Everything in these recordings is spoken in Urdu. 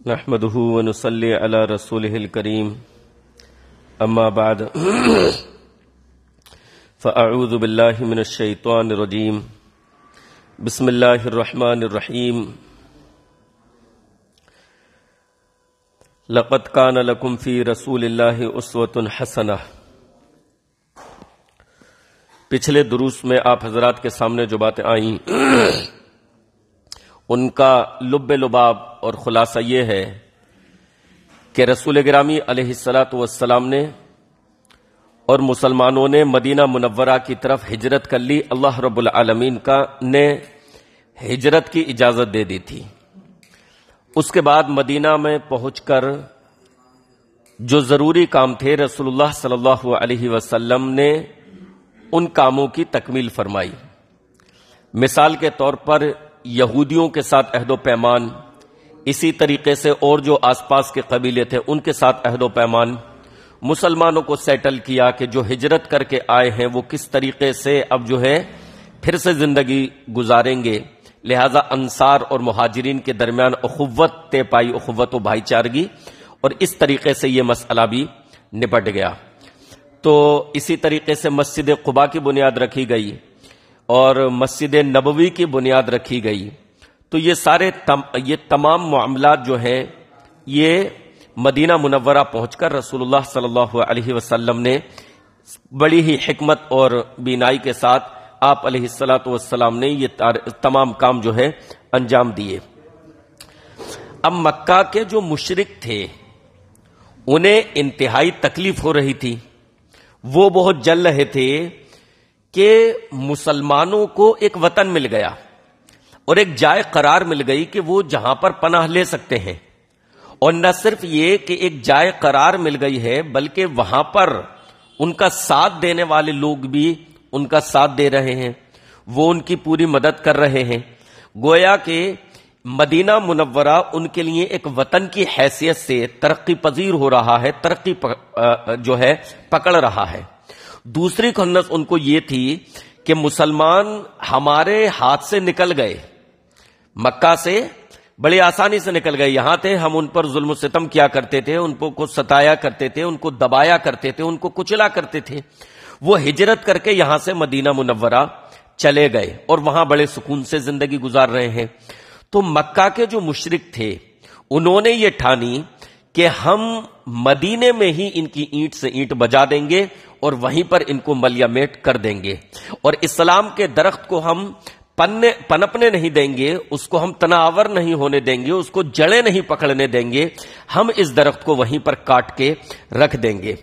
نحمده ونصلي على رسوله الكريم اما بعد فاعوذ بالله من الشيطان الرجيم بسم الله الرحمن الرحيم لقد كان لكم في رسول الله اسوة حسنة۔ پچھلے دروس میں آپ حضرات کے سامنے جو باتیں آئیں ان کا لب لباب اور خلاصہ یہ ہے کہ رسول گرامی علیہ الصلاۃ والسلام نے اور مسلمانوں نے مدینہ منورہ کی طرف ہجرت کر لی۔ اللہ رب العالمین نے ہجرت کی اجازت دے دی تھی۔ اس کے بعد مدینہ میں پہنچ کر جو ضروری کام تھے رسول اللہ صلی اللہ علیہ وسلم نے ان کاموں کی تکمیل فرمائی۔ مثال کے طور پر یہودیوں کے ساتھ عہد و پیمان، اسی طریقے سے اور جو آس پاس کے قبیلے تھے ان کے ساتھ عہد و پیمان، مسلمانوں کو سیٹل کیا کہ جو ہجرت کر کے آئے ہیں وہ کس طریقے سے اب جو ہے پھر سے زندگی گزاریں گے، لہذا انصار اور مہاجرین کے درمیان اخوت طے پائی، اخوت و بھائی چارگی، اور اس طریقے سے یہ مسئلہ بھی نپٹ گیا۔ تو اسی طریقے سے مسجد قباء کی بنیاد رکھی گئی اور مسجد نبوی کی بنیاد رکھی گئی۔ تو یہ تمام معاملات جو ہیں یہ مدینہ منورہ پہنچ کر رسول اللہ صلی اللہ علیہ وسلم نے بڑی ہی حکمت اور بینائی کے ساتھ آپ علیہ الصلاۃ والسلام نے یہ تمام کام جو ہے انجام دیے۔ اب مکہ کے جو مشرک تھے انہیں انتہائی تکلیف ہو رہی تھی، وہ بہت جل رہے تھے کہ مسلمانوں کو ایک وطن مل گیا اور ایک جائے قرار مل گئی کہ وہ جہاں پر پناہ لے سکتے ہیں، اور نہ صرف یہ کہ ایک جائے قرار مل گئی ہے بلکہ وہاں پر ان کا ساتھ دینے والے لوگ بھی ان کا ساتھ دے رہے ہیں، وہ ان کی پوری مدد کر رہے ہیں۔ گویا کہ مدینہ منورہ ان کے لیے ایک وطن کی حیثیت سے ترقی پذیر ہو رہا ہے، ترقی جو ہے پکڑ رہا ہے۔ دوسری خنث ان کو یہ تھی کہ مسلمان ہمارے ہاتھ سے نکل گئے، مکہ سے بڑی آسانی سے نکل گئے، یہاں تھے ہم ان پر ظلم و ستم کیا کرتے تھے، ان کو ستایا کرتے تھے، ان کو دبایا کرتے تھے، ان کو کچلا کرتے تھے۔ وہ ہجرت کر کے یہاں سے مدینہ منورہ چلے گئے اور وہاں بڑے سکون سے زندگی گزار رہے ہیں۔ تو مکہ کے جو مشرک تھے انہوں نے یہ ٹھانی کہ ہم مدینے میں ہی ان کی اینٹ سے اینٹ بجا دیں گے اور وہیں پر ان کو ملیا میٹ کر دیں گے، اور اسلام کے درخت کو ہم پنپنے نہیں دیں گے، اس کو ہم تناور نہیں ہونے دیں گے، اس کو جڑیں نہیں پکڑنے دیں گے، ہم اس درخت کو وہیں پر کاٹ کے رکھ دیں گے۔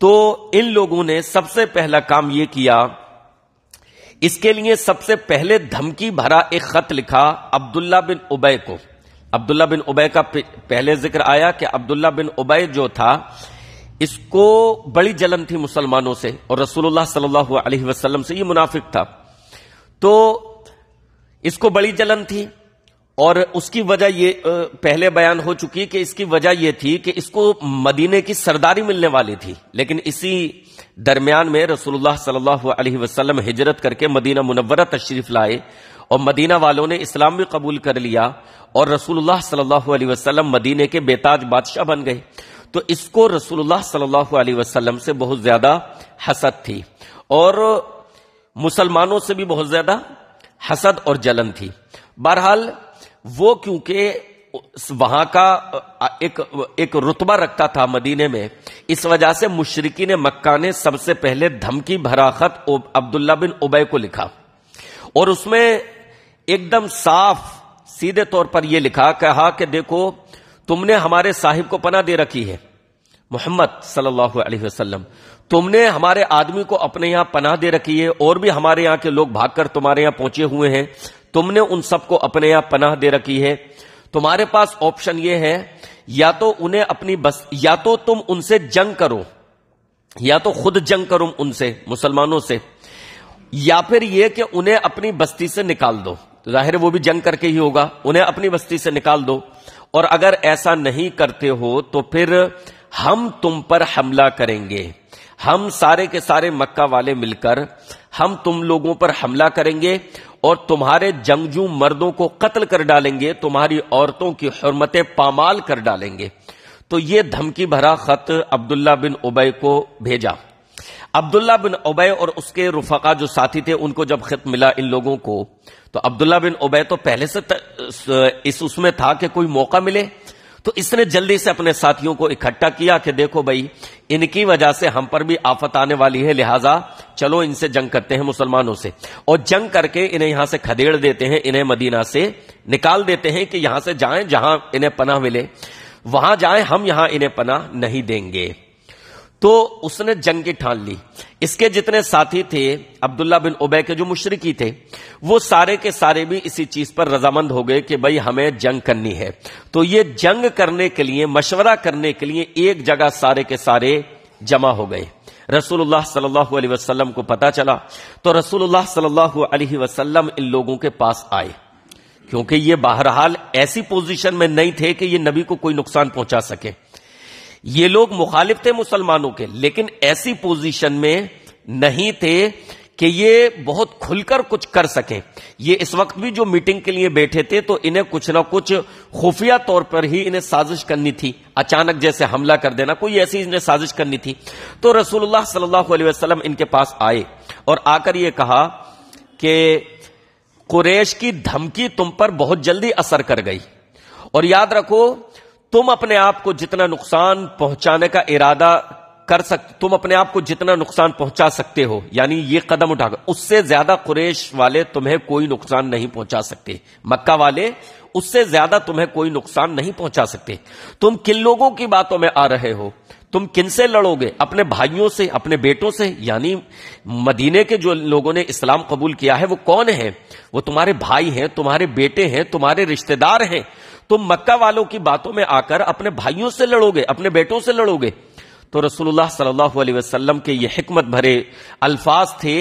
تو ان لوگوں نے سب سے پہلا کام یہ کیا، اس کے لیے سب سے پہلے دھمکی بھرا ایک خط لکھا عبداللہ بن ابی کو۔ عبداللہ بن ابی کا پہلے ذکر آیا کہ عبداللہ بن ابی جو تھا اس کو بڑی جلن تھی مسلمانوں سے، اور رسول اللہ صلی اللہ علیہ وسلم سے، یہ منافق تھا، تو اس کو بڑی جلن تھی، اور اس کی وجہ یہ پہلے بیان ہو چکی کہ اس کی وجہ یہ تھی کہ اس کو مدینے کی سرداری ملنے والی تھی، لیکن اسی درمیان میں رسول اللہ صلی اللہ علیہ وسلم ہجرت کر کے مدینہ منورہ تشریف لائے اور مدینہ والوں نے اسلام بھی قبول کر لیا، اور رسول اللہ صلی اللہ علیہ وسلم مدینے کے بے تاج بادشاہ بن گئے۔ تو اس کو رسول اللہ صلی اللہ علیہ وسلم سے بہت زیادہ حسد تھی، اور مسلمانوں سے بھی بہت زیادہ حسد اور جلن تھی۔ بہرحال وہ کیونکہ وہاں کا ایک رتبہ رکھتا تھا مدینے میں، اس وجہ سے مشرکین مکہ نے سب سے پہلے دھمکی بھرا خط عبداللہ بن ابی کو لکھا، اور اس میں ایک دم صاف سیدھے طور پر یہ لکھا، کہا کہ دیکھو تم نے ہمارے صاحب کو پناہ دے رکھی ہے، محمد صلی اللہ علیہ وسلم، تم نے ہمارے آدمی کو اپنے یہاں پناہ دے رکھی ہے، اور بھی ہمارے یہاں کے لوگ بھاگ کر تمہارے یہاں پہنچے ہوئے ہیں، تم نے ان سب کو اپنے یہاں پناہ دے رکھی ہے، تمہارے پاس آپشن یہ ہے، یا تو انہیں یا تو تم ان سے جنگ کرو، یا تو خود جنگ کرو ان سے، مسلمانوں سے، یا پھر یہ کہ انہیں اپنی بستی سے نکال دو۔ ظاہر ہے وہ بھی جنگ کر کے ہی ہوگا، انہیں اپنی بستی سے نکال دو، اور اگر ایسا نہیں کرتے ہو تو پھر ہم تم پر حملہ کریں گے، ہم سارے کے سارے مکہ والے مل کر ہم تم لوگوں پر حملہ کریں گے، اور تمہارے جنگجو مردوں کو قتل کر ڈالیں گے، تمہاری عورتوں کی حرمتیں پامال کر ڈالیں گے۔ تو یہ دھمکی بھرا خط عبداللہ بن ابی کو بھیجا۔ عبداللہ بن ابی اور اس کے رفقا جو ساتھی تھے، ان کو جب خط ملا ان لوگوں کو، تو عبداللہ بن ابی تو پہلے سے اس میں تھا کہ کوئی موقع ملے، تو اس نے جلدی سے اپنے ساتھیوں کو اکٹھا کیا کہ دیکھو بھائی، ان کی وجہ سے ہم پر بھی آفت آنے والی ہے، لہٰذا چلو ان سے جنگ کرتے ہیں، مسلمانوں سے، اور جنگ کر کے انہیں یہاں سے کھدیڑ دیتے ہیں، انہیں مدینہ سے نکال دیتے ہیں کہ یہاں سے جائیں، جہاں انہیں پناہ ملے وہاں جائیں، ہم یہاں انہیں پناہ نہیں دیں گے۔ تو اس نے جنگ کی ٹھان لی۔ اس کے جتنے ساتھی تھے عبداللہ بن ابی کے جو مشرکی تھے، وہ سارے کے سارے بھی اسی چیز پر رضامند ہو گئے کہ بھائی ہمیں جنگ کرنی ہے۔ تو یہ جنگ کرنے کے لیے، مشورہ کرنے کے لیے ایک جگہ سارے کے سارے جمع ہو گئے۔ رسول اللہ صلی اللہ علیہ وسلم کو پتا چلا تو رسول اللہ صلی اللہ علیہ وسلم ان لوگوں کے پاس آئے، کیونکہ یہ بہرحال ایسی پوزیشن میں نہیں تھے کہ یہ نبی کو کوئی نقصان پہنچا سکے۔ یہ لوگ مخالف تھے مسلمانوں کے، لیکن ایسی پوزیشن میں نہیں تھے کہ یہ بہت کھل کر کچھ کر سکیں۔ یہ اس وقت بھی جو میٹنگ کے لیے بیٹھے تھے تو انہیں کچھ نہ کچھ خفیہ طور پر ہی انہیں سازش کرنی تھی، اچانک جیسے حملہ کر دینا، کوئی ایسی انہیں سازش کرنی تھی۔ تو رسول اللہ صلی اللہ علیہ وسلم ان کے پاس آئے اور آ کر یہ کہا کہ قریش کی دھمکی تم پر بہت جلدی اثر کر گئی، اور یاد رکھو تم اپنے آپ کو جتنا نقصان پہنچانے کا ارادہ کر سکتے، تم اپنے آپ کو جتنا نقصان پہنچا سکتے ہو، یعنی یہ قدم اٹھا کر، اس سے زیادہ قریش والے تمہیں کوئی نقصان نہیں پہنچا سکتے، مکہ والے اس سے زیادہ تمہیں کوئی نقصان نہیں پہنچا سکتے۔ تم کن لوگوں کی باتوں میں آ رہے ہو؟ تم کن سے لڑو گے؟ اپنے بھائیوں سے، اپنے بیٹوں سے، یعنی مدینے کے جو لوگوں نے اسلام قبول کیا ہے وہ کون ہیں؟ وہ تمہارے بھائی ہیں، تمہارے بیٹے ہیں، تمہارے رشتہ دار ہیں۔ تم مکہ والوں کی باتوں میں آ کر اپنے بھائیوں سے لڑو گے، اپنے بیٹوں سے لڑو گے۔ تو رسول اللہ صلی اللہ علیہ وسلم کے یہ حکمت بھرے الفاظ تھے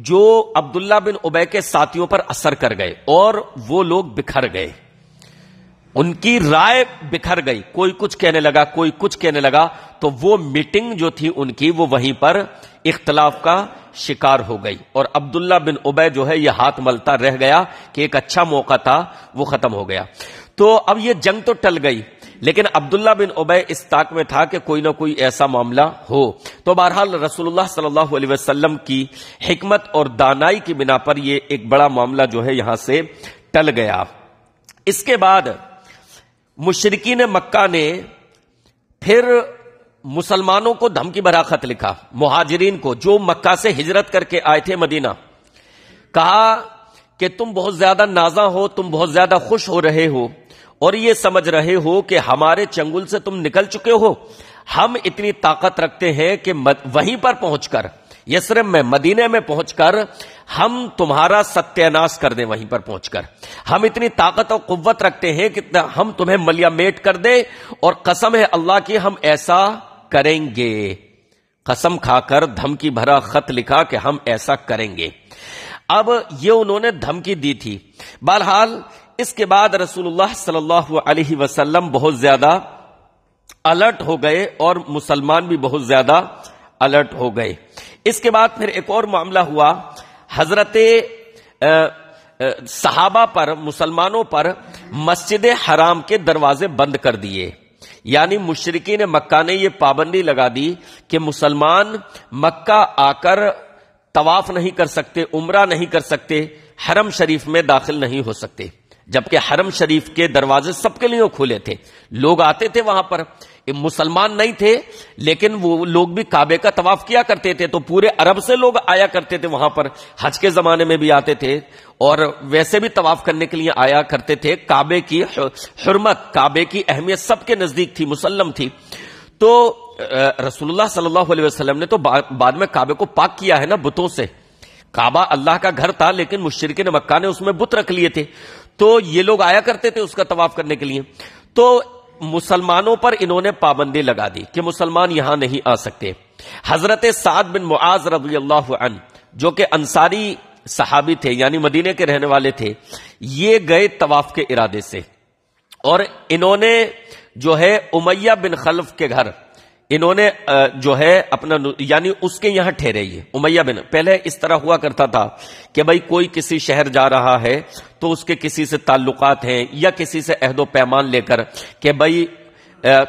جو عبداللہ بن ابی کے ساتھیوں پر اثر کر گئے، اور وہ لوگ بکھر گئے، ان کی رائے بکھر گئی، کوئی کچھ کہنے لگا، کوئی کچھ کہنے لگا، تو وہ میٹنگ جو تھی ان کی وہ وہیں پر اختلاف کا شکار ہو گئی، اور عبداللہ بن ابی جو ہے یہ ہاتھ ملتا رہ گیا کہ ایک اچھا موقع تھا وہ ختم ہو گیا۔ تو اب یہ جنگ تو ٹل گئی، لیکن عبداللہ بن ابی اس طاق میں تھا کہ کوئی نہ کوئی ایسا معاملہ ہو۔ تو بہرحال رسول اللہ صلی اللہ علیہ وسلم کی حکمت اور دانائی کی بنا پر یہ ایک بڑا معاملہ جو ہے یہاں سے ٹل گیا۔ اس کے بعد مشرکین مکہ نے پھر مسلمانوں کو دھمکی بھرا خط لکھا، مہاجرین کو جو مکہ سے ہجرت کر کے آئے تھے مدینہ، کہا کہ تم بہت زیادہ نازاں ہو، تم بہت زیادہ خوش ہو رہے ہو، اور یہ سمجھ رہے ہو کہ ہمارے چنگل سے تم نکل چکے ہو۔ ہم اتنی طاقت رکھتے ہیں کہ وہیں پر پہنچ کر، یثرب میں، مدینے میں پہنچ کر ہم تمہارا ستیہ ناش کر دیں، وہیں پر پہنچ کر ہم اتنی طاقت اور قوت رکھتے ہیں کہ ہم تمہیں ملیا میٹ کر دیں، اور قسم ہے اللہ کی ہم ایسا کریں گے۔ قسم کھا کر دھمکی بھرا خط لکھا کہ ہم ایسا کریں گے۔ اب یہ انہوں نے دھمکی دی تھی۔ بہرحال اس کے بعد رسول اللہ صلی اللہ علیہ وسلم بہت زیادہ الرٹ ہو گئے، اور مسلمان بھی بہت زیادہ الرٹ ہو گئے۔ اس کے بعد پھر ایک اور معاملہ ہوا، حضرت صحابہ پر، مسلمانوں پر مسجد حرام کے دروازے بند کر دیے، یعنی مشرکین مکہ نے یہ پابندی لگا دی کہ مسلمان مکہ آ کر طواف نہیں کر سکتے، عمرہ نہیں کر سکتے، حرم شریف میں داخل نہیں ہو سکتے، جبکہ حرم شریف کے دروازے سب کے لیے کھلے تھے، لوگ آتے تھے وہاں پر، مسلمان نہیں تھے لیکن وہ لوگ بھی کعبے کا طواف کیا کرتے تھے، تو پورے عرب سے لوگ آیا کرتے تھے وہاں پر، حج کے زمانے میں بھی آتے تھے اور ویسے بھی طواف کرنے کے لیے آیا کرتے تھے۔ کعبے کی حرمت، کعبے کی اہمیت سب کے نزدیک تھی، مسلم تھی۔ تو رسول اللہ صلی اللہ علیہ وسلم نے تو بعد میں کعبے کو پاک کیا ہے نا بتوں سے، کعبہ اللہ کا گھر تھا لیکن مشرکین مکہ نے اس میں بت رکھ لیے تھے، تو یہ لوگ آیا کرتے تھے اس کا طواف کرنے کے لیے۔ تو مسلمانوں پر انہوں نے پابندی لگا دی کہ مسلمان یہاں نہیں آ سکتے۔ حضرت سعد بن معاذ رضی اللہ عنہ جو کہ انصاری صحابی تھے، یعنی مدینے کے رہنے والے تھے، یہ گئے طواف کے ارادے سے، اور انہوں نے جو ہے امیہ بن خلف کے گھر، انہوں نے جو ہے اپنا یعنی اس کے یہاں ٹھہرے. یہ امیہ بن پہلے اس طرح ہوا کرتا تھا کہ بھائی کوئی کسی شہر جا رہا ہے تو اس کے کسی سے تعلقات ہیں یا کسی سے عہد و پیمان لے کر کہ بھائی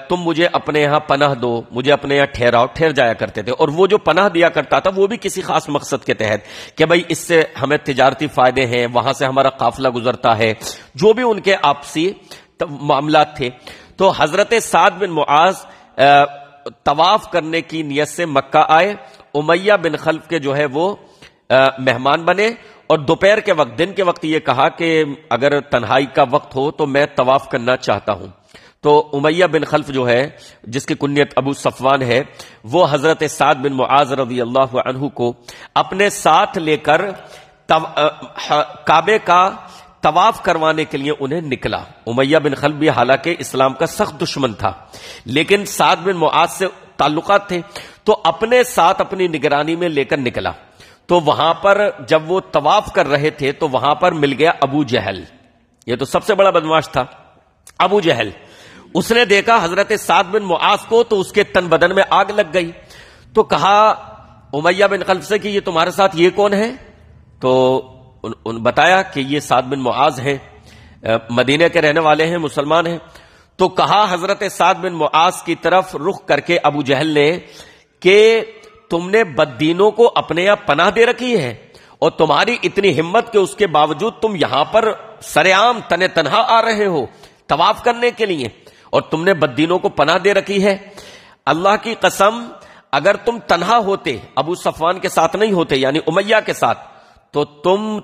تم مجھے اپنے یہاں پناہ دو، مجھے اپنے یہاں ٹھہراؤ، ٹھہر جایا کرتے تھے. اور وہ جو پناہ دیا کرتا تھا وہ بھی کسی خاص مقصد کے تحت کہ بھئی اس سے ہمیں تجارتی فائدے ہیں، وہاں سے ہمارا قافلہ گزرتا ہے، جو بھی ان کے آپسی معاملات تھے. تو حضرت سعد بن معاذ طواف کرنے کی نیت سے مکہ آئے. امیہ بن خلف کے جو ہے وہ مہمان بنے اور دوپہر کے وقت، دن کے وقت یہ کہا کہ اگر تنہائی کا وقت ہو تو میں طواف کرنا چاہتا ہوں. تو امیہ بن خلف جو ہے جس کی کنیت ابو صفوان ہے، وہ حضرت سعد بن معاذ رضی اللہ عنہ کو اپنے ساتھ لے کر کعبے کا طواف کروانے کے لیے انہیں نکلا. امیہ بن خلف بھی حالانکہ اسلام کا سخت دشمن تھا لیکن سعد بن معاذ سے تعلقات تھے تو اپنے ساتھ اپنی نگرانی میں لے کر نکلا. تو وہاں پر جب وہ طواف کر رہے تھے تو وہاں پر مل گیا ابو جہل. یہ تو سب سے بڑا بدمعاش تھا ابو جہل. اس نے دیکھا حضرت سعد بن معاذ کو تو اس کے تن بدن میں آگ لگ گئی. تو کہا امیہ بن خلف سے کہ یہ تمہارے ساتھ یہ کون ہے؟ تو بتایا کہ یہ سعد بن معاذ ہیں، مدینہ کے رہنے والے ہیں، مسلمان ہیں. تو کہا حضرت سعد بن معاذ کی طرف رخ کر کے ابو جہل نے کہ تم نے بددینوں کو اپنے یہاں پناہ دے رکھی ہے اور تمہاری اتنی ہمت کہ اس کے باوجود تم یہاں پر سرعام تنہا آ رہے ہو طواف کرنے کے لیے اور تم نے بددینوں کو پناہ دے رکھی ہے. اللہ کی قسم اگر تم تنہا ہوتے، ابو صفوان کے ساتھ نہیں ہوتے یعنی امیہ کے ساتھ، تو تم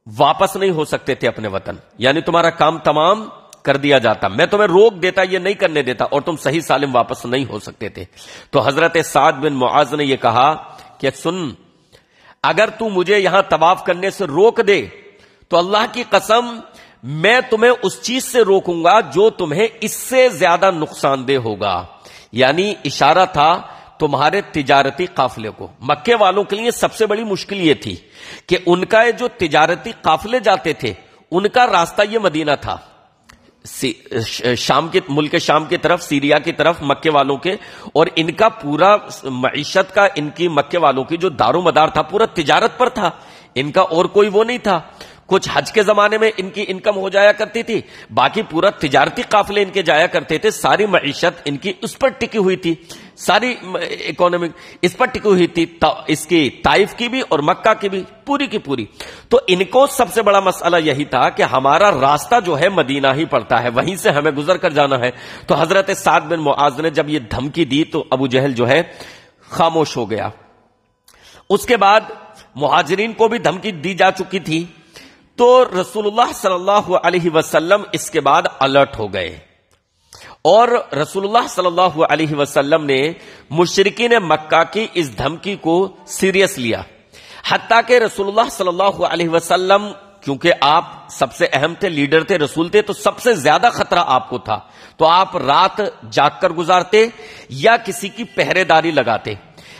واپس نہیں ہو سکتے تھے اپنے وطن، یعنی تمہارا کام تمام کر دیا جاتا، میں تمہیں روک دیتا، یہ نہیں کرنے دیتا اور تم صحیح سالم واپس نہیں ہو سکتے تھے. تو حضرت سعد بن معاذ نے یہ کہا کہ سن، اگر تو مجھے یہاں طواف کرنے سے روک دے تو اللہ کی قسم میں تمہیں اس چیز سے روکوں گا جو تمہیں اس سے زیادہ نقصان دہ ہوگا. یعنی اشارہ تھا تمہارے تجارتی قافلے کو. مکے والوں کے لیے سب سے بڑی مشکل یہ تھی کہ ان کا جو تجارتی قافلے جاتے تھے ان کا راستہ یہ مدینہ تھا، شام کے ملک شام کی طرف، سیریا کی طرف مکے والوں کے، اور ان کا پورا معیشت کا، ان کی مکے والوں کی جو دار و مدار تھا پورا تجارت پر تھا، ان کا اور کوئی وہ نہیں تھا. کچھ حج کے زمانے میں ان کی انکم ہو جایا کرتی تھی، باقی پورا تجارتی قافلے ان کے جایا کرتے تھے. ساری معیشت ان کی اس پر ٹکی ہوئی تھی، ساری اکانومک اس پر ٹکی ہوئی تھی، اس کی طائف کی بھی اور مکہ کی بھی پوری کی پوری. تو ان کو سب سے بڑا مسئلہ یہی تھا کہ ہمارا راستہ جو ہے مدینہ ہی پڑتا ہے، وہیں سے ہمیں گزر کر جانا ہے. تو حضرت سعد بن معاذ نے جب یہ دھمکی دی تو ابو جہل جو ہے خاموش ہو گیا. اس کے بعد مہاجرین کو بھی دھمکی دی جا چکی تھی تو رسول اللہ صلی اللہ علیہ وسلم اس کے بعد الرٹ ہو گئے اور رسول اللہ صلی اللہ علیہ وسلم نے مشرکین مکہ کی اس دھمکی کو سیریس لیا. حتیٰ کہ رسول اللہ صلی اللہ علیہ وسلم، کیونکہ آپ سب سے اہم تھے، لیڈر تھے، رسول تھے، تو سب سے زیادہ خطرہ آپ کو تھا، تو آپ رات جاگ کر گزارتے یا کسی کی پہرے داری لگاتے.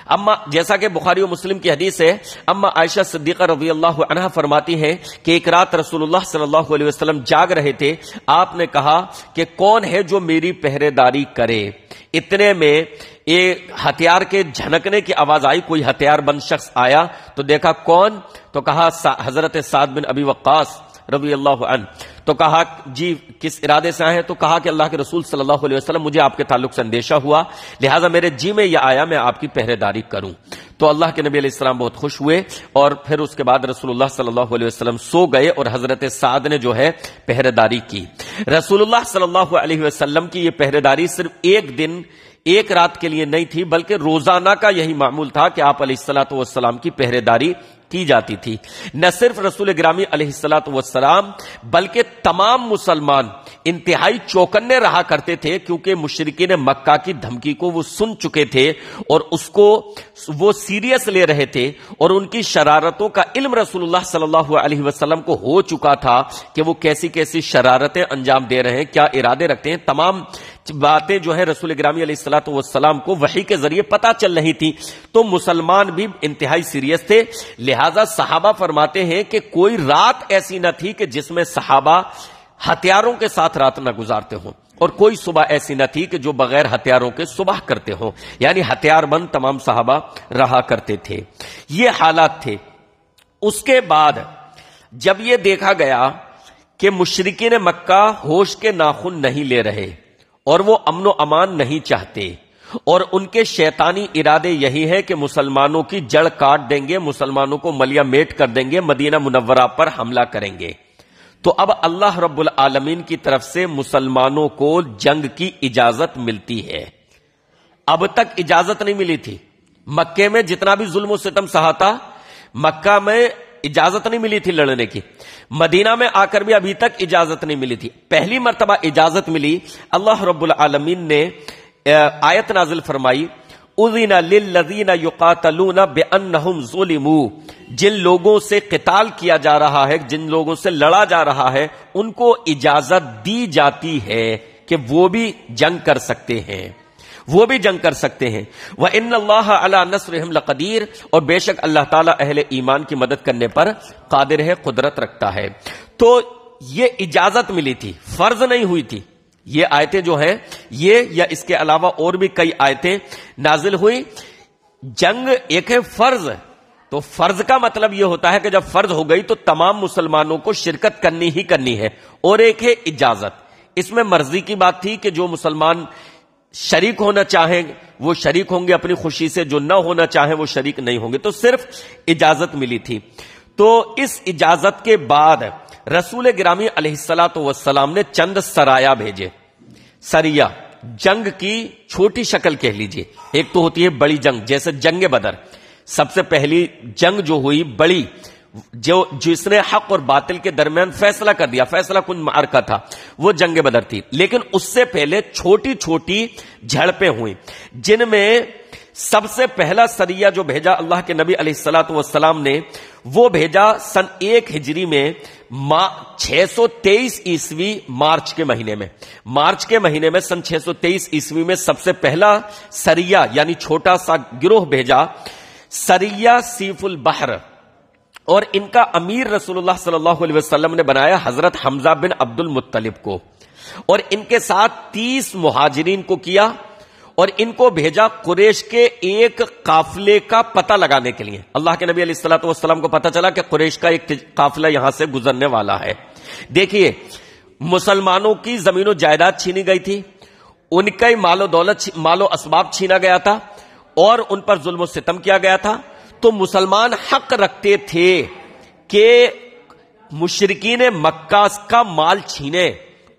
اما جیسا کہ بخاری و مسلم کی حدیث ہے، اما عائشہ صدیقہ رضی اللہ عنہا فرماتی ہیں کہ ایک رات رسول اللہ صلی اللہ علیہ وسلم جاگ رہے تھے، آپ نے کہا کہ کون ہے جو میری پہرے داری کرے. اتنے میں ایک ہتھیار کے جھنکنے کی آواز آئی، کوئی ہتھیار بند شخص آیا تو دیکھا کون، تو کہا حضرت سعد بن ابی وقاص رضی اللہ عنہ. تو کہا جی کس ارادے سے آئے ہیں؟ تو کہا کہ اللہ کے رسول صلی اللہ علیہ وسلم مجھے آپ کے تعلق سے اندیشہ ہوا، لہٰذا میرے جی میں یہ آیا میں آپ کی پہرے داری کروں. تو اللہ کے نبی علیہ السلام بہت خوش ہوئے اور پھر اس کے بعد رسول اللہ صلی اللہ علیہ وسلم سو گئے اور حضرت سعد نے جو ہے پہرے داری کی. رسول اللہ صلی اللہ علیہ وسلم کی یہ پہرے داری صرف ایک دن ایک رات کے لیے نہیں تھی بلکہ روزانہ کا یہی معمول تھا کہ آپ علیہ الصلوۃ والسلام کی پہرے داری کی جاتی تھی. نہ صرف رسول گرامی علیہ الصلوۃ والسلام بلکہ تمام مسلمان انتہائی چوکنے رہا کرتے تھے کیونکہ مشرکین مکہ کی دھمکی کو وہ سن چکے تھے اور اس کو وہ سیریس لے رہے تھے اور ان کی شرارتوں کا علم رسول اللہ صلی اللہ علیہ وسلم کو ہو چکا تھا کہ وہ کیسی کیسی شرارتیں انجام دے رہے ہیں، کیا ارادے رکھتے ہیں. تمام باتیں جو ہے رسول گرامی علیہ الصلوۃ والسلام کو وحی کے ذریعے پتہ چل رہی تھی، تو مسلمان بھی انتہائی سیریس تھے. لہذا صحابہ فرماتے ہیں کہ کوئی رات ایسی نہ تھی کہ جس میں صحابہ ہتھیاروں کے ساتھ رات نہ گزارتے ہوں، اور کوئی صبح ایسی نہ تھی کہ جو بغیر ہتھیاروں کے صبح کرتے ہوں، یعنی ہتھیار بند تمام صحابہ رہا کرتے تھے۔ یہ حالات تھے۔ اس کے بعد جب یہ دیکھا گیا کہ مشرکین مکہ ہوش کے ناخن نہیں لے رہے اور وہ امن و امان نہیں چاہتے، اور ان کے شیطانی ارادے یہی ہے کہ مسلمانوں کی جڑ کاٹ دیں گے، مسلمانوں کو ملیا میٹ کر دیں گے، مدینہ منورہ پر حملہ کریں گے، تو اب اللہ رب العالمین کی طرف سے مسلمانوں کو جنگ کی اجازت ملتی ہے۔ اب تک اجازت نہیں ملی تھی، مکے میں جتنا بھی ظلم و ستم سہا تھا، مکہ میں اجازت نہیں ملی تھی لڑنے کی، مدینہ میں آ کر بھی ابھی تک اجازت نہیں ملی تھی۔ پہلی مرتبہ اجازت ملی، اللہ رب العالمین نے آیت نازل فرمائی، اذن للذین یقاتلون بانہم ظلموا، جن لوگوں سے قتال کیا جا رہا ہے، جن لوگوں سے لڑا جا رہا ہے، ان کو اجازت دی جاتی ہے کہ وہ بھی جنگ کر سکتے ہیں، وہ بھی جنگ کر سکتے ہیں۔ وَإِنَّ اللَّهَ عَلَىٰ نَصْرِهِمْ لَقَدِيرٌ، اور بے شک اللہ تعالیٰ اہل ایمان کی مدد کرنے پر قادر ہے، قدرت رکھتا ہے۔ تو یہ اجازت ملی تھی، فرض نہیں ہوئی تھی۔ یہ آیتیں جو ہیں، یہ یا اس کے علاوہ اور بھی کئی آیتیں نازل ہوئی۔ جنگ ایک ہے فرض، تو فرض کا مطلب یہ ہوتا ہے کہ جب فرض ہو گئی تو تمام مسلمانوں کو شرکت کرنی ہی کرنی ہے، اور ایک ہے اجازت۔ اس میں مرضی کی بات تھی کہ جو مسلمان شریک ہونا چاہیں وہ شریک ہوں گے اپنی خوشی سے، جو نہ ہونا چاہیں وہ شریک نہیں ہوں گے، تو صرف اجازت ملی تھی۔ تو اس اجازت کے بعد رسول گرامی علیہ الصلوۃ والسلام نے چند سرایا بھیجے۔ سریہ جنگ کی چھوٹی شکل کہہ لیجئے، ایک تو ہوتی ہے بڑی جنگ، جیسے جنگ بدر، سب سے پہلی جنگ جو ہوئی بڑی، جس نے حق اور باطل کے درمیان فیصلہ کر دیا، فیصلہ کن معرکہ تھا، وہ جنگ بدر تھی۔ لیکن اس سے پہلے چھوٹی چھوٹی جھڑپیں ہوئیں، جن میں سب سے پہلا سریہ جو بھیجا اللہ کے نبی علیہ الصلوۃ والسلام نے، وہ بھیجا سن 1 ہجری میں 623 عیسوی مارچ کے مہینے میں۔ مارچ کے مہینے میں سن 623 عیسوی میں سب سے پہلا سریہ یعنی چھوٹا سا گروہ بھیجا، سریہ سیف البحر، اور ان کا امیر رسول اللہ صلی اللہ علیہ وسلم نے بنایا حضرت حمزہ بن عبد المطلب کو، اور ان کے ساتھ 30 مہاجرین کو کیا، اور ان کو بھیجا قریش کے ایک قافلے کا پتہ لگانے کے لیے۔ اللہ کے نبی علیہ الصلوۃ والسلام کو پتہ چلا کہ قریش کا ایک قافلہ یہاں سے گزرنے والا ہے۔ دیکھیے، مسلمانوں کی زمین و جائیداد چھینی گئی تھی، ان کا مال و دولت، مال و اسباب چھینا گیا تھا، اور ان پر ظلم و ستم کیا گیا تھا۔ تو مسلمان حق رکھتے تھے کہ مشرکین مکہ کا مال چھینے،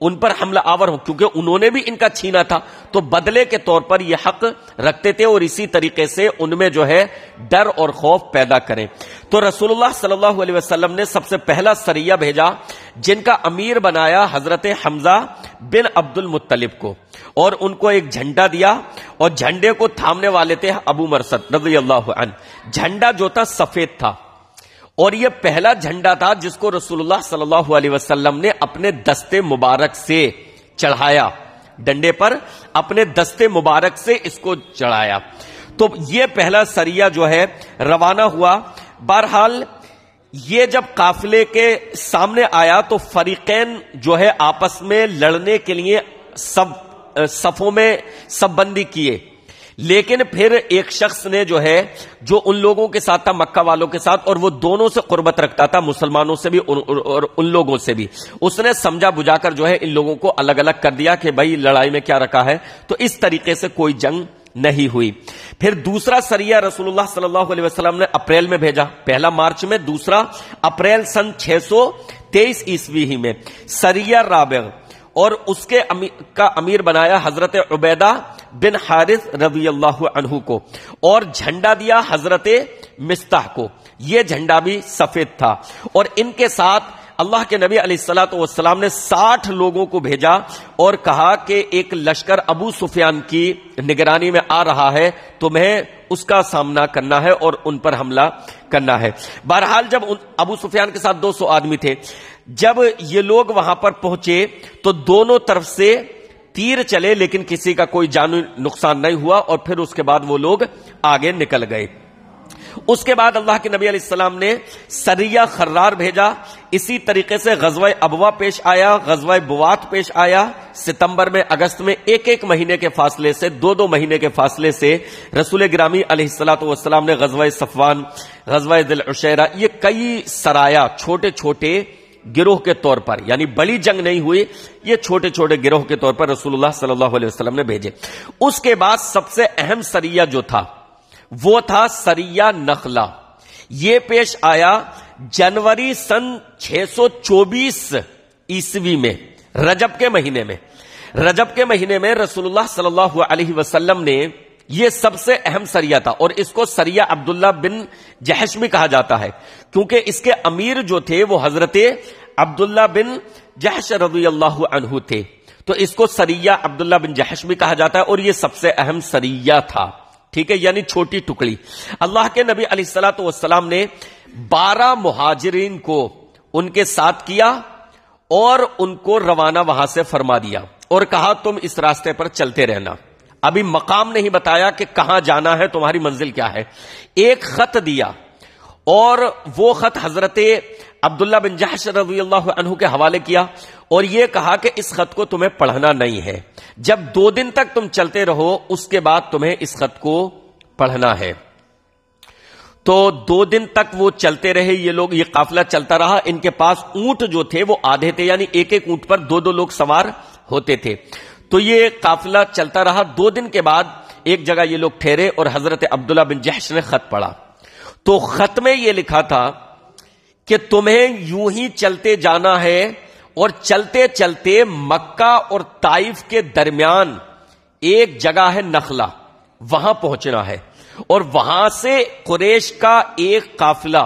ان پر حملہ آور ہوں، کیونکہ انہوں نے بھی ان کا چھینا تھا، تو بدلے کے طور پر یہ حق رکھتے تھے، اور اسی طریقے سے ان میں جو ہے ڈر اور خوف پیدا کریں۔ تو رسول اللہ صلی اللہ علیہ وسلم نے سب سے پہلا سریہ بھیجا، جن کا امیر بنایا حضرت حمزہ بن عبد المطلب کو، اور ان کو ایک جھنڈا دیا، اور جھنڈے کو تھامنے والے تھے ابو مرثد رضی اللہ عنہ۔ جھنڈا جو تھا سفید تھا، اور یہ پہلا جھنڈا تھا جس کو رسول اللہ صلی اللہ علیہ وسلم نے اپنے دستے مبارک سے چڑھایا، ڈنڈے پر اپنے دستے مبارک سے اس کو چڑھایا۔ تو یہ پہلا سریہ جو ہے روانہ ہوا۔ بہرحال یہ جب قافلے کے سامنے آیا تو فریقین جو ہے آپس میں لڑنے کے لیے سب صفوں میں سب بندی کیے، لیکن پھر ایک شخص نے جو ان لوگوں کے ساتھ تھا، مکہ والوں کے ساتھ، اور وہ دونوں سے قربت رکھتا تھا، مسلمانوں سے بھی اور ان لوگوں سے بھی، اس نے سمجھا بجھا کر ان لوگوں کو الگ الگ کر دیا کہ بھائی لڑائی میں کیا رکھا ہے۔ تو اس طریقے سے کوئی جنگ نہیں ہوئی۔ پھر دوسرا سریہ رسول اللہ صلی اللہ علیہ وسلم نے اپریل میں بھیجا، پہلا مارچ میں، دوسرا اپریل سن 623 عیسوی ہی میں، سریہ رابغ، اور اس کے کا امیر بنایا حضرت عبیدہ بن حارث رضی اللہ عنہ کو، اور جھنڈا دیا حضرت مستح کو۔ یہ جھنڈا بھی سفید تھا، اور ان کے ساتھ اللہ کے نبی علیہ الصلوۃ والسلام نے 60 لوگوں کو بھیجا، اور کہا کہ ایک لشکر ابو سفیان کی نگرانی میں آ رہا ہے، تمہیں اس کا سامنا کرنا ہے اور ان پر حملہ کرنا ہے۔ بہرحال جب ابو سفیان کے ساتھ 200 آدمی تھے، جب یہ لوگ وہاں پر پہنچے تو دونوں طرف سے تیر چلے، لیکن کسی کا کوئی جانی نقصان نہیں ہوا، اور پھر اس کے بعد وہ لوگ آگے نکل گئے۔ اس کے بعد اللہ کے نبی علیہ السلام نے سریہ خرار بھیجا. اسی طریقے سے غزوہ ابوا پیش آیا, غزوہ بوات پیش آیا. ستمبر میں, اگست میں, ایک ایک مہینے کے فاصلے سے, دو مہینے کے فاصلے سے رسول گرامی علیہ الصلوۃ والسلام نے غزوہ صفوان, غزوہ ذی العشیرہ, یہ کئی سرایا چھوٹے چھوٹے گروہ کے طور پر, یعنی بڑی جنگ نہیں ہوئی, یہ چھوٹے چھوٹے گروہ کے طور پر رسول اللہ صلی اللہ علیہ وسلم نے بھیجے. اس کے بعد سب سے اہم سریہ جو تھا وہ تھا سریہ نخلا. یہ پیش آیا جنوری سن 624 عیسوی میں, رجب کے مہینے میں. رجب کے مہینے میں رسول اللہ صلی اللہ علیہ وسلم نے, یہ سب سے اہم سریہ تھا, اور اس کو سریہ عبداللہ بن جحش بھی کہا جاتا ہے, کیونکہ اس کے امیر جو تھے وہ حضرت عبداللہ بن جحش رضی اللہ عنہ تھے. تو اس کو سریہ عبداللہ بن جحش بھی کہا جاتا ہے, اور یہ سب سے اہم سریہ تھا. ٹھیک ہے, یعنی چھوٹی ٹکڑی. اللہ کے نبی علیہ الصلوۃ والسلام نے 12 مہاجرین کو ان کے ساتھ کیا اور ان کو روانہ وہاں سے فرما دیا, اور کہا تم اس راستے پر چلتے رہنا. ابھی مقام نہیں بتایا کہ کہاں جانا ہے, تمہاری منزل کیا ہے. ایک خط دیا, اور وہ خط حضرت عبداللہ بن جحش رضی اللہ عنہ کے حوالے کیا, اور یہ کہا کہ اس خط کو تمہیں پڑھنا نہیں ہے. جب 2 دن تک تم چلتے رہو, اس کے بعد تمہیں اس خط کو پڑھنا ہے. تو 2 دن تک وہ چلتے رہے, یہ لوگ, یہ قافلہ چلتا رہا. ان کے پاس اونٹ جو تھے وہ آدھے تھے, یعنی ایک ایک اونٹ پر 2 لوگ سوار ہوتے تھے. تو یہ قافلہ چلتا رہا. 2 دن کے بعد ایک جگہ یہ لوگ ٹھہرے, اور حضرت عبداللہ بن جحش نے خط پڑھا. تو خط میں یہ لکھا تھا کہ تمہیں یوں ہی چلتے جانا ہے, اور چلتے چلتے مکہ اور طائف کے درمیان ایک جگہ ہے نخلا, وہاں پہنچنا ہے, اور وہاں سے قریش کا ایک قافلہ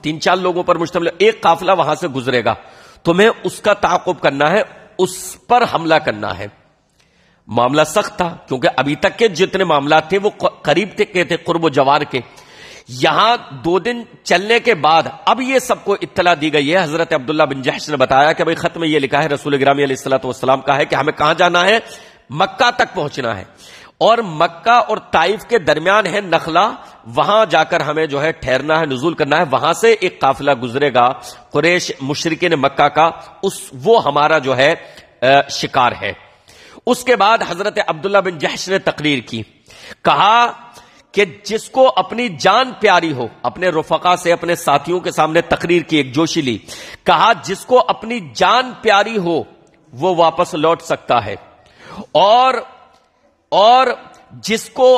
3-4 لوگوں پر مشتمل ایک قافلہ وہاں سے گزرے گا. تمہیں اس کا تعاقب کرنا ہے, اس پر حملہ کرنا ہے. معاملہ سخت تھا, کیونکہ ابھی تک کے جتنے معاملات تھے وہ قریب تھے, قرب و جوار کے. یہاں 2 دن چلنے کے بعد اب یہ سب کو اطلاع دی گئی ہے. حضرت عبداللہ بن جحش نے بتایا کہ بھئی خط میں یہ لکھا ہے, رسول گرامی علیہ الصلوۃ والسلام کا ہے کہ ہمیں کہاں جانا ہے, مکہ تک پہنچنا ہے, اور مکہ اور طائف کے درمیان ہے نخلا, وہاں جا کر ہمیں جو ہے ٹھہرنا ہے, نزول کرنا ہے. وہاں سے ایک قافلہ گزرے گا قریش مشرکین مکہ کا, وہ ہمارا جو ہے شکار ہے. اس کے بعد حضرت عبداللہ بن جحش نے تقریر کی, کہا کہ جس کو اپنی جان پیاری ہو, اپنے رفقا سے, اپنے ساتھیوں کے سامنے تقریر کی, ایک جوشی لی. کہا جس کو اپنی جان پیاری ہو وہ واپس لوٹ سکتا ہے, اور جس کو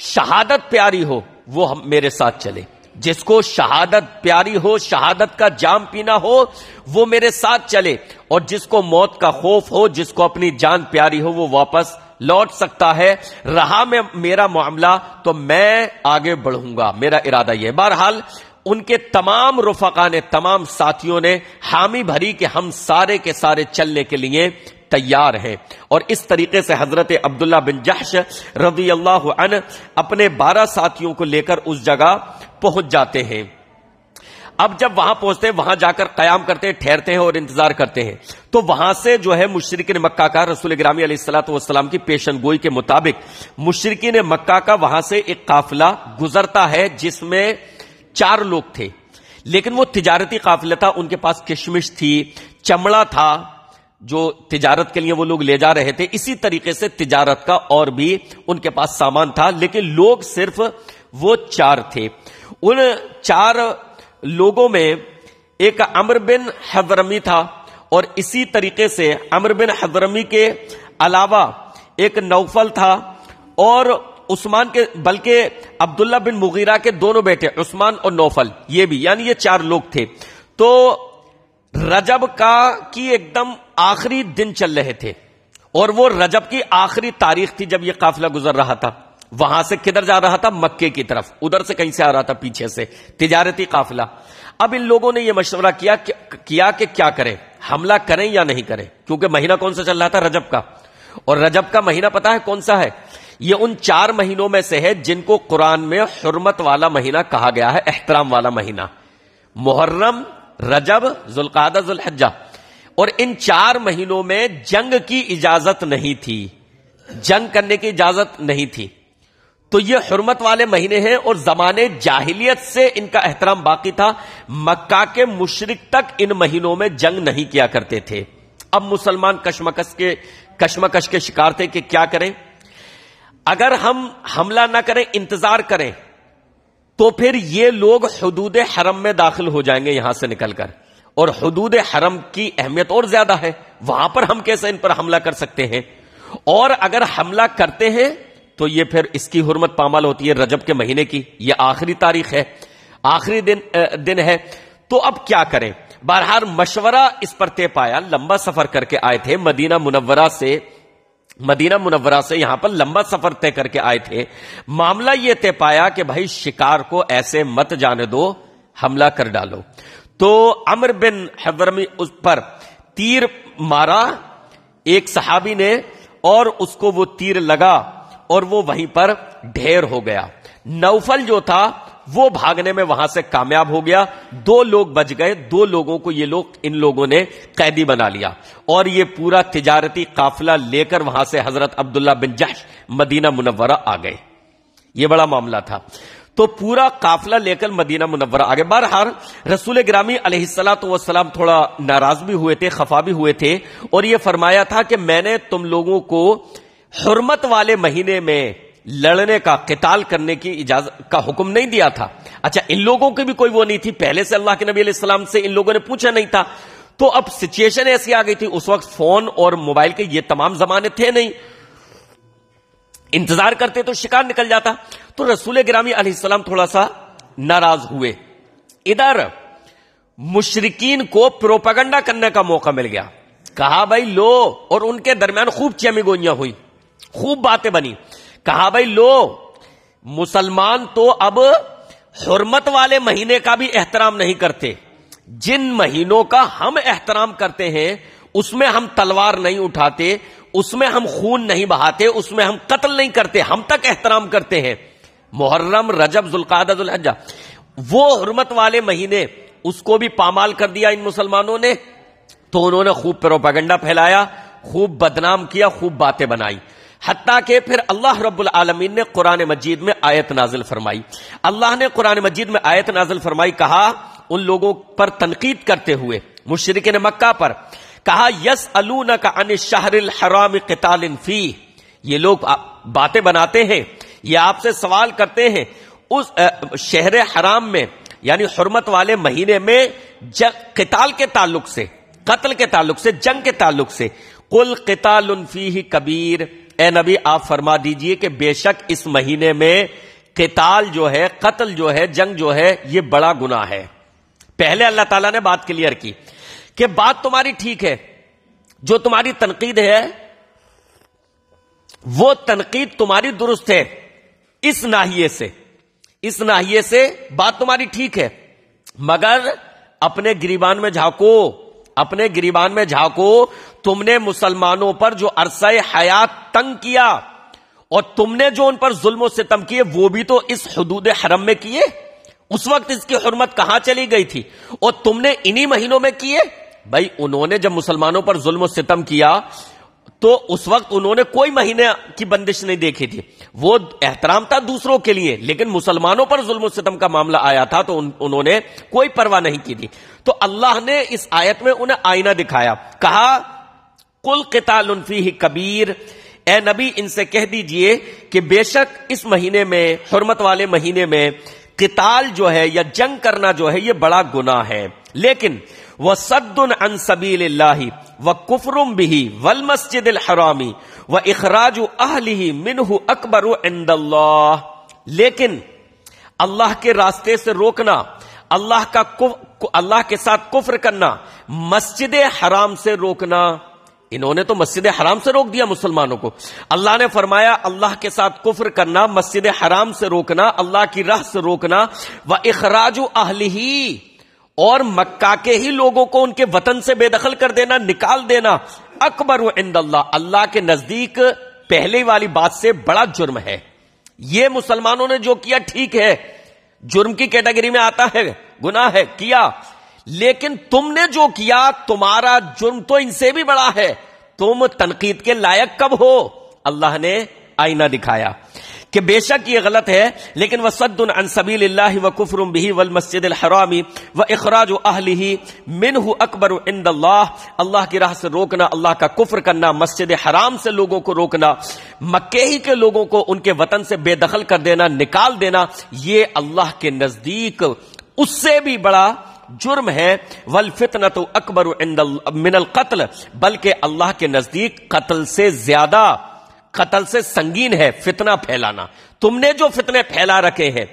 شہادت پیاری ہو وہ میرے ساتھ چلے. جس کو شہادت پیاری ہو, شہادت کا جام پینا ہو, وہ میرے ساتھ چلے, اور جس کو موت کا خوف ہو, جس کو اپنی جان پیاری ہو, وہ واپس لوٹ سکتا ہے. رہا میں میرا معاملہ تو میں آگے بڑھوں گا, میرا ارادہ یہ ہے. بہرحال ان کے تمام رفقا نے, تمام ساتھیوں نے حامی بھری کہ ہم سارے کے سارے چلنے کے لیے تیار ہیں. اور اس طریقے سے حضرت عبداللہ بن جحش رضی اللہ عنہ اپنے 12 ساتھیوں کو لے کر اس جگہ پہنچ جاتے ہیں. اب جب وہاں پہنچتے ہیں, وہاں جا کر قیام کرتے ہیں, ٹھہرتے ہیں اور انتظار کرتے ہیں. تو وہاں سے جو ہے مشرکین مکہ کا, رسول گرامی علیہ الصلوۃ والسلام کی پیشن گوئی کے مطابق مشرکین مکہ کا وہاں سے ایک قافلہ گزرتا ہے, جس میں 4 لوگ تھے, لیکن وہ تجارتی قافلہ تھا. ان کے پاس کشمش تھی, چمڑا تھا, جو تجارت کے لیے وہ لوگ لے جا رہے تھے. اسی طریقے سے تجارت کا اور بھی ان کے پاس سامان تھا, لیکن لوگ صرف وہ 4 تھے. ان 4 لوگوں میں ایک عمرو بن حضرمی تھا, اور اسی طریقے سے عمرو بن حضرمی کے علاوہ ایک نوفل تھا, اور عثمان کے, بلکہ عبداللہ بن مغیرہ کے دونوں بیٹے عثمان اور نوفل, یہ بھی, یعنی یہ 4 لوگ تھے. تو رجب کی ایک دم آخری دن چل رہے تھے, اور وہ رجب کی آخری تاریخ تھی جب یہ قافلہ گزر رہا تھا. وہاں سے کدھر جا رہا تھا, مکے کی طرف, ادھر سے کہیں سے آ رہا تھا پیچھے سے تجارتی قافلہ. اب ان لوگوں نے یہ مشورہ کیا کہ کیا کریں, حملہ کریں یا نہیں کریں, کیونکہ مہینہ کون سا چل رہا تھا, رجب کا. اور رجب کا مہینہ پتا ہے کون سا ہے, یہ ان 4 مہینوں میں سے ہے جن کو قرآن میں حرمت والا مہینہ کہا گیا ہے, احترام والا مہینہ. محرم, رجب, ذوالقعدہ, ذوالحجہ. اور ان 4 مہینوں میں جنگ کی اجازت نہیں تھی, جنگ کرنے کی اجازت نہیں تھی. تو یہ حرمت والے مہینے ہیں اور زمانے جاہلیت سے ان کا احترام باقی تھا. مکہ کے مشرک تک ان مہینوں میں جنگ نہیں کیا کرتے تھے. اب مسلمان کشمکش کے شکار تھے کہ کیا کریں. اگر ہم حملہ نہ کریں، انتظار کریں، تو پھر یہ لوگ حدود حرم میں داخل ہو جائیں گے یہاں سے نکل کر، اور حدود حرم کی اہمیت اور زیادہ ہے، وہاں پر ہم کیسے ان پر حملہ کر سکتے ہیں. اور اگر حملہ کرتے ہیں تو یہ پھر اس کی حرمت پامال ہوتی ہے رجب کے مہینے کی. یہ آخری تاریخ ہے، آخری دن ہے. تو اب کیا کریں؟ بہرحال مشورہ اس پر طے پایا. لمبا سفر کر کے آئے تھے مدینہ منورہ سے یہاں پر لمبا سفر طے کر کے آئے تھے. معاملہ یہ طے پایا کہ بھائی شکار کو ایسے مت جانے دو، حملہ کر ڈالو. تو عمر بن حضرمی اس پر تیر مارا ایک صحابی نے، اور اس کو وہ تیر لگا اور وہ وہیں پر ڈھیر ہو گیا. نوفل جو تھا وہ بھاگنے میں وہاں سے کامیاب ہو گیا. 2 لوگ بچ گئے. 2 لوگوں کو ان لوگوں نے قیدی بنا لیا، اور یہ پورا تجارتی قافلہ لے کر وہاں سے حضرت عبداللہ بن جحش مدینہ منورہ آ گئے. یہ بڑا معاملہ تھا. تو پورا قافلہ لے کر مدینہ منورہ آ گئے. بہرحال رسول گرامی علیہ الصلوۃ والسلام تھوڑا ناراض بھی ہوئے تھے، خفا بھی ہوئے تھے، اور یہ فرمایا تھا کہ میں نے تم لوگوں کو حرمت والے مہینے میں لڑنے کا، قتال کرنے کی اجازت کا حکم نہیں دیا تھا. اچھا، ان لوگوں کی بھی کوئی وہ نہیں تھی، پہلے سے اللہ کے نبی علیہ السلام سے ان لوگوں نے پوچھا نہیں تھا. تو اب سچویشن ایسی آ گئی تھی، اس وقت فون اور موبائل کے یہ تمام زمانے تھے نہیں، انتظار کرتے تو شکار نکل جاتا. تو رسول گرامی علیہ السلام تھوڑا سا ناراض ہوئے. ادھر مشرکین کو پروپیگنڈا کرنے کا موقع مل گیا. کہا بھائی لو، اور ان کے درمیان خوب چمی گوئیاں ہوئی، خوب باتیں بنی. کہا بھائی لو، مسلمان تو اب حرمت والے مہینے کا بھی احترام نہیں کرتے. جن مہینوں کا ہم احترام کرتے ہیں اس میں ہم تلوار نہیں اٹھاتے، اس میں ہم خون نہیں بہاتے، اس میں ہم قتل نہیں کرتے، ہم تک احترام کرتے ہیں. محرم، رجب، ذوالقعدہ، ذوالحجہ، وہ حرمت والے مہینے، اس کو بھی پامال کر دیا ان مسلمانوں نے. تو انہوں نے خوب پروپیگنڈا پھیلایا، خوب بدنام کیا، خوب باتیں بنائی. حتیٰ کہ پھر اللہ رب العالمین نے قرآن مجید میں آیت نازل فرمائی. اللہ نے قرآن مجید میں آیت نازل فرمائی. کہا ان لوگوں پر تنقید کرتے ہوئے، مشرکین مکہ پر، کہا یسألونک عن الشہر الحرام قتال فیہ، یہ لوگ باتیں بناتے ہیں، یہ آپ سے سوال کرتے ہیں اس شہر حرام میں، یعنی حرمت والے مہینے میں قتال کے تعلق سے، قتل کے تعلق سے، جنگ کے تعلق سے. قل قتال فیہ کبیر، اے نبی آپ فرما دیجئے کہ بے شک اس مہینے میں قتال جو ہے، قتل جو ہے، جنگ جو ہے، یہ بڑا گناہ ہے. پہلے اللہ تعالیٰ نے بات کلیئر کی کہ بات تمہاری ٹھیک ہے، جو تمہاری تنقید ہے وہ تنقید تمہاری درست ہے، اس ناحیے سے بات تمہاری ٹھیک ہے، مگر اپنے گریبان میں جھانکو، تم نے مسلمانوں پر جو عرصہ حیات تنگ کیا اور تم نے جو ان پر ظلم و ستم کیے وہ بھی تو اس حدود حرم میں کیے. اس وقت اس کی حرمت کہاں چلی گئی تھی؟ اور تم نے انہی مہینوں میں کیے. بھائی انہوں نے جب مسلمانوں پر ظلم و ستم کیا تو اس وقت انہوں نے کوئی مہینے کی بندش نہیں دیکھی تھی، وہ احترام تھا دوسروں کے لیے، لیکن مسلمانوں پر ظلم و ستم کا معاملہ آیا تھا تو انہوں نے کوئی پرواہ نہیں کی تھی. تو اللہ نے اس آیت میں انہیں آئینہ دکھایا. کہا قل قتال فیہ کبیر، اے نبی ان سے کہہ دیجئے کہ بے شک اس مہینے میں، حرمت والے مہینے میں قتال جو ہے یا جنگ کرنا جو ہے یہ بڑا گناہ ہے، لیکن وَصَدٌّ عَن سَبِيلِ اللَّهِ وَكُفْرٌ بِهِ وَالْمَسْجِدِ الْحَرَامِ وَإِخْرَاجُ أَهْلِهِ مِنْهُ أَكْبَرُ عِنْدَ اللَّهِ، لیکن اللہ کے راستے سے روکنا، اللہ کے ساتھ کفر کرنا، مسجد حرام سے روکنا. انہوں نے تو مسجد حرام سے روک دیا مسلمانوں کو. اللہ نے فرمایا اللہ کے ساتھ کفر کرنا، مسجد حرام سے روکنا، اللہ کی راہ سے روکنا، وَإِخْرَاجُ أَهْلِهِ، اور مکہ کے ہی لوگوں کو ان کے وطن سے بے دخل کر دینا، نکال دینا، اکبر عند اللہ، اللہ کے نزدیک پہلے والی بات سے بڑا جرم ہے. یہ مسلمانوں نے جو کیا ٹھیک ہے، جرم کی کیٹیگری میں آتا ہے، گناہ ہے، کیا، لیکن تم نے جو کیا تمہارا جرم تو ان سے بھی بڑا ہے، تم تنقید کے لائق کب ہو؟ اللہ نے آئینہ دکھایا کہ بے شک یہ غلط ہے، لیکن وصد عن سبیل اللہ وکفر بہ والمسجد الحرام واخراج اہلہ منہ اکبر عند اللہ، اللہ کی راہ سے روکنا، اللہ کا کفر کرنا، مسجد حرام سے لوگوں کو روکنا، مکے ہی کے لوگوں کو ان کے وطن سے بے دخل کر دینا، نکال دینا، یہ اللہ کے نزدیک اس سے بھی بڑا جرم ہے۔ والفتنۃ اکبر عند من القتل، بلکہ اللہ کے نزدیک قتل سے زیادہ، قتل سے سنگین ہے فتنہ پھیلانا۔ تم نے جو فتنے پھیلا رکھے ہیں،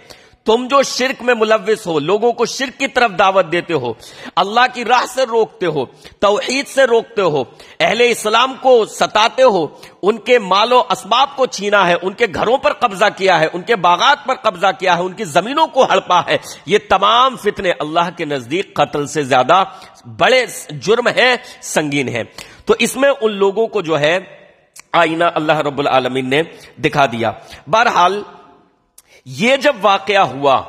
تم جو شرک میں ملوث ہو، لوگوں کو شرک کی طرف دعوت دیتے ہو، اللہ کی راہ سے روکتے ہو، توحید سے روکتے ہو، اہل اسلام کو ستاتے ہو، ان کے مال و اسباب کو چھینا ہے، ان کے گھروں پر قبضہ کیا ہے، ان کے باغات پر قبضہ کیا ہے، ان کی زمینوں کو ہڑپا ہے، یہ تمام فتنے اللہ کے نزدیک قتل سے زیادہ بڑے جرم ہیں، سنگین ہیں۔ تو اس میں ان لوگوں کو جو ہے آئینہ اللہ رب العالمین نے دکھا دیا۔ بہرحال یہ جب واقعہ ہوا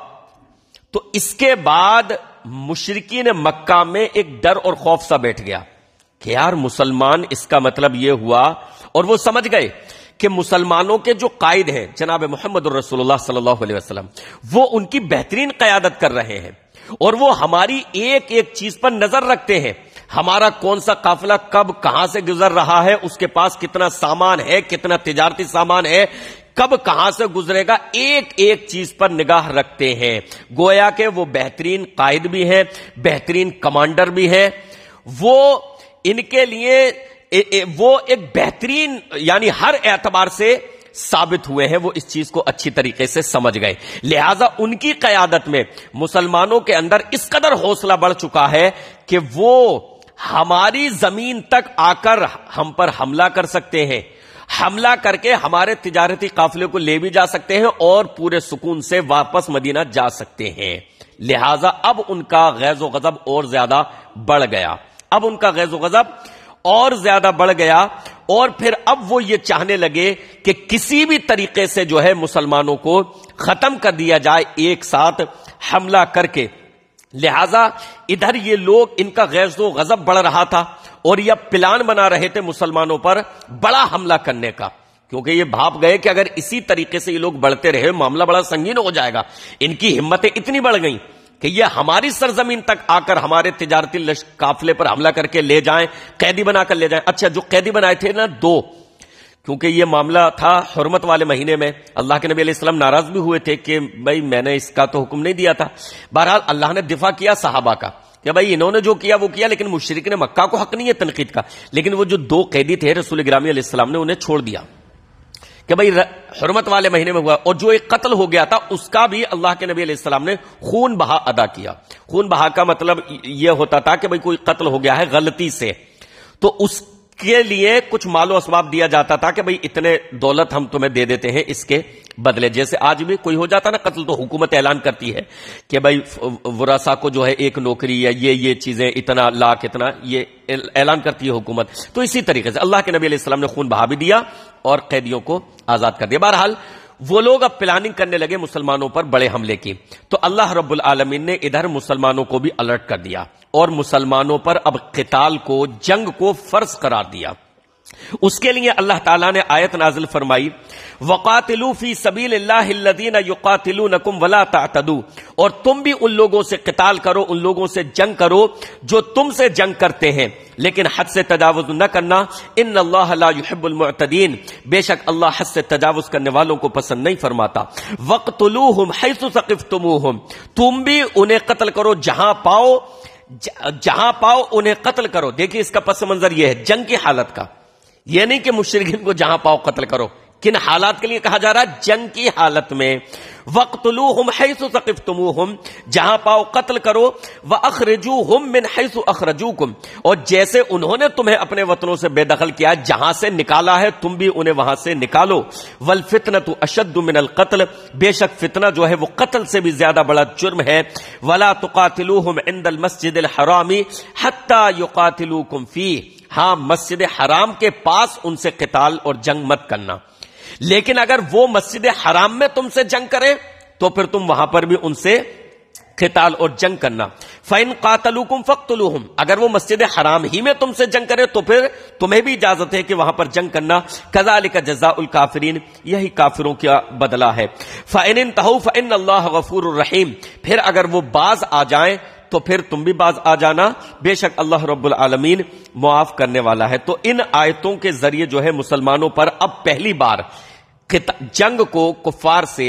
تو اس کے بعد مشرکین مکہ میں ایک ڈر اور خوف سا بیٹھ گیا کہ یار مسلمان، اس کا مطلب یہ ہوا، اور وہ سمجھ گئے کہ مسلمانوں کے جو قائد ہیں جناب محمد رسول اللہ صلی اللہ علیہ وسلم، وہ ان کی بہترین قیادت کر رہے ہیں، اور وہ ہماری ایک ایک چیز پر نظر رکھتے ہیں، ہمارا کون سا قافلہ کب کہاں سے گزر رہا ہے، اس کے پاس کتنا سامان ہے، کتنا تجارتی سامان ہے، کب کہاں سے گزرے گا، ایک ایک چیز پر نگاہ رکھتے ہیں۔ گویا کہ وہ بہترین قائد بھی ہیں، بہترین کمانڈر بھی ہیں، وہ ان کے لیے وہ ایک بہترین، یعنی ہر اعتبار سے ثابت ہوئے ہیں، وہ اس چیز کو اچھی طریقے سے سمجھ گئے، لہذا ان کی قیادت میں مسلمانوں کے اندر اس قدر حوصلہ بڑھ چکا ہے کہ وہ ہماری زمین تک آ کر ہم پر حملہ کر سکتے ہیں، حملہ کر کے ہمارے تجارتی قافلے کو لے بھی جا سکتے ہیں اور پورے سکون سے واپس مدینہ جا سکتے ہیں۔ لہذا اب ان کا غیظ و غضب اور زیادہ بڑھ گیا، اب ان کا غیظ و غضب اور زیادہ بڑھ گیا، اور پھر اب وہ یہ چاہنے لگے کہ کسی بھی طریقے سے جو ہے مسلمانوں کو ختم کر دیا جائے ایک ساتھ حملہ کر کے۔ لہذا ادھر یہ لوگ، ان کا غیظ و غضب بڑھ رہا تھا، اور یہ پلان بنا رہے تھے مسلمانوں پر بڑا حملہ کرنے کا، کیونکہ یہ بھاپ گئے کہ اگر اسی طریقے سے یہ لوگ بڑھتے رہے معاملہ بڑا سنگین ہو جائے گا۔ ان کی ہمتیں اتنی بڑھ گئیں کہ یہ ہماری سرزمین تک آ کر ہمارے تجارتی قافلے پر حملہ کر کے لے جائیں، قیدی بنا کر لے جائیں۔ اچھا، جو قیدی بنائے تھے نا دو، کیونکہ یہ معاملہ تھا حرمت والے مہینے میں، اللہ کے نبی علیہ السلام ناراض بھی ہوئے تھے کہ بھائی میں نے اس کا تو حکم نہیں دیا تھا۔ بہرحال اللہ نے دفاع کیا صحابہ کا کہ بھائی انہوں نے جو کیا وہ کیا، لیکن مشرکین مکہ کو حق نہیں ہے تنقید کا۔ لیکن وہ جو دو قیدی تھے رسول گرامی علیہ السلام نے انہیں چھوڑ دیا کہ بھئی حرمت والے مہینے میں ہوا، اور جو ایک قتل ہو گیا تھا اس کا بھی اللہ کے نبی علیہ السلام نے خون بہا ادا کیا۔ خون بہا کا مطلب یہ ہوتا تھا کہ بھئی کوئی قتل ہو گیا ہے غلطی سے، تو اس کے لیے کچھ مال و اسباب دیا جاتا تھا کہ بھئی اتنے دولت ہم تمہیں دے دیتے ہیں اس کے بدلے۔ جیسے آج بھی کوئی ہو جاتا نا قتل تو حکومت اعلان کرتی ہے کہ بھئی ورثاء کو جو ہے ایک نوکری یا یہ چیزیں اتنا لاکھ اتنا، یہ اعلان کرتی ہے حکومت۔ تو اسی طریقے سے اللہ کے نبی علیہ السلام نے خون بہا بھی دیا اور قیدیوں کو آزاد کر دیا۔ بہرحال وہ لوگ اب پلاننگ کرنے لگے مسلمانوں پر بڑے حملے کی، تو اللہ رب العالمین نے ادھر مسلمانوں کو بھی الرٹ کر دیا اور مسلمانوں پر اب قتال کو، جنگ کو فرض قرار دیا۔ اس کے لیے اللہ تعالیٰ نے آیت نازل فرمائی، وَقَاتِلُوا فِي سَبِيلِ اللَّهِ الَّذِينَ يُقَاتِلُونَكُمْ وَلَا تَعْتَدُوا، اور تم بھی ان لوگوں سے قتال کرو، ان لوگوں سے جنگ کرو جو تم سے جنگ کرتے ہیں، لیکن حد سے تجاوز نہ کرنا، ان اللہ لا يحب المعتدین، بے شک اللہ حد سے تجاوز کرنے والوں کو پسند نہیں فرماتا۔ وَاقْتُلُوهُمْ حَيْثُ ثَقِفْتُمُوهُمْ، تم بھی انہیں قتل کرو جہاں پاؤ انہیں قتل کرو۔ دیکھیے اس کا پس منظر یہ ہے جنگ کی حالت کا، یہ نہیں کہ مشرکین کو جہاں پاؤ قتل کرو، کن حالات کے لیے کہا جا رہا ہے؟ جنگ کی حالت میں۔ وَاقْتُلُوهُمْ حَيْثُ ثَقِفْتُمُوهُمْ، جہاں پاؤ قتل کرو، وَأَخْرِجُوهُمْ مِنْ حَيْثُ أَخْرَجُوكُمْ، اور جیسے انہوں نے تمہیں اپنے وطنوں سے بے دخل کیا، جہاں سے نکالا ہے تم بھی انہیں وہاں سے نکالو۔ وَالْفِتْنَةُ أَشَدُّ مِنَ الْقَتْلِ، بے شک فتنہ جو ہے وہ قتل سے بھی زیادہ بڑا جرم ہے۔ وَلَا تُقَاتِلُوهُمْ عِنْدَ الْمَسْجِدِ الْحَرَامِ حَتَّى يُقَاتِلُوكُمْ فِيهِ، ہاں مسجد حرام کے پاس ان سے قتال اور جنگ مت کرنا، لیکن اگر وہ مسجد حرام میں تم سے جنگ کریں تو پھر تم وہاں پر بھی ان سے قتال اور جنگ کرنا. فَإِن قَاتَلُوكُمْ فَاقْتُلُوهُمْ، اگر وہ مسجد حرام ہی میں تم سے جنگ کرے تو پھر تمہیں بھی اجازت ہے کہ وہاں پر جنگ کرنا. كَذَلِكَ جَزَاءُ الْكَافِرِينَ، یہی کافروں کا بدلہ ہے. فَإِنِ انْتَهُوا فَإِنَّ اللَّهَ غَفُورٌ رَحِيمٌ، پھر اگر وہ باز آ جائیں تو پھر تم بھی باز آ جانا، بے شک اللہ رب العالمین معاف کرنے والا ہے. تو ان آیتوں کے ذریعے جو ہے مسلمانوں پر اب پہلی بار جنگ کو کفار سے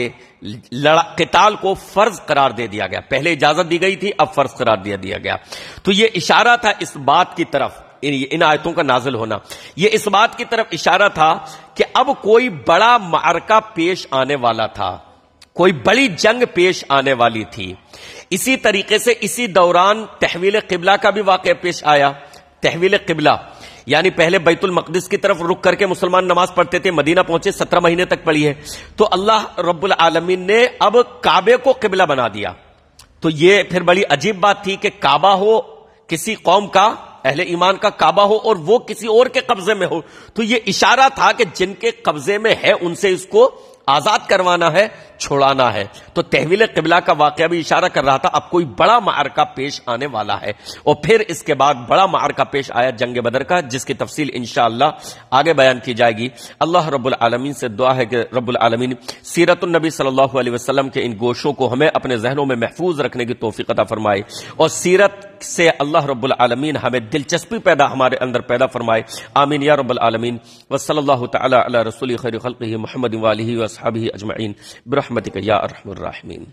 قتال کو فرض قرار دے دیا گیا. پہلے اجازت دی گئی تھی، اب فرض قرار دیا گیا. تو یہ اشارہ تھا اس بات کی طرف، ان آیتوں کا نازل ہونا یہ اس بات کی طرف اشارہ تھا کہ اب کوئی بڑا معرکہ پیش آنے والا تھا، کوئی بڑی جنگ پیش آنے والی تھی. اسی طریقے سے اسی دوران تحویل قبلہ کا بھی واقعہ پیش آیا. تحویل قبلہ یعنی پہلے بیت المقدس کی طرف رخ کر کے مسلمان نماز پڑھتے تھے، مدینہ پہنچے 17 مہینے تک پڑھی ہے، تو اللہ رب العالمین نے اب کعبے کو قبلہ بنا دیا. تو یہ پھر بڑی عجیب بات تھی کہ کعبہ ہو کسی قوم کا، اہل ایمان کا کعبہ ہو اور وہ کسی اور کے قبضے میں ہو. تو یہ اشارہ تھا کہ جن کے قبضے میں ہے ان سے اس کو آزاد کروانا ہے، چھوڑانا ہے. تو تحویل قبلہ کا واقعہ بھی اشارہ کر رہا تھا اب کوئی بڑا معرکہ پیش آنے والا ہے. اور پھر اس کے بعد بڑا معرکہ پیش آیا جنگ بدر کا، جس کی تفصیل انشاءاللہ آگے بیان کی جائے گی. اللہ رب العالمین سے دعا ہے کہ رب العالمین سیرت النبی صلی اللہ علیہ وسلم کے ان گوشوں کو ہمیں اپنے ذہنوں میں محفوظ رکھنے کی توفیق عطا فرمائے، اور سیرت سے اللہ رب العالمین ہمیں دلچسپی ہمارے اندر پیدا فرمائے. آمین یا رب العالمین. وصلی اللہ تعالی علی رسول خیر خلقہ محمد وآلہ واصحابہ اجمعین برحمتک یا ارحم الراحمین.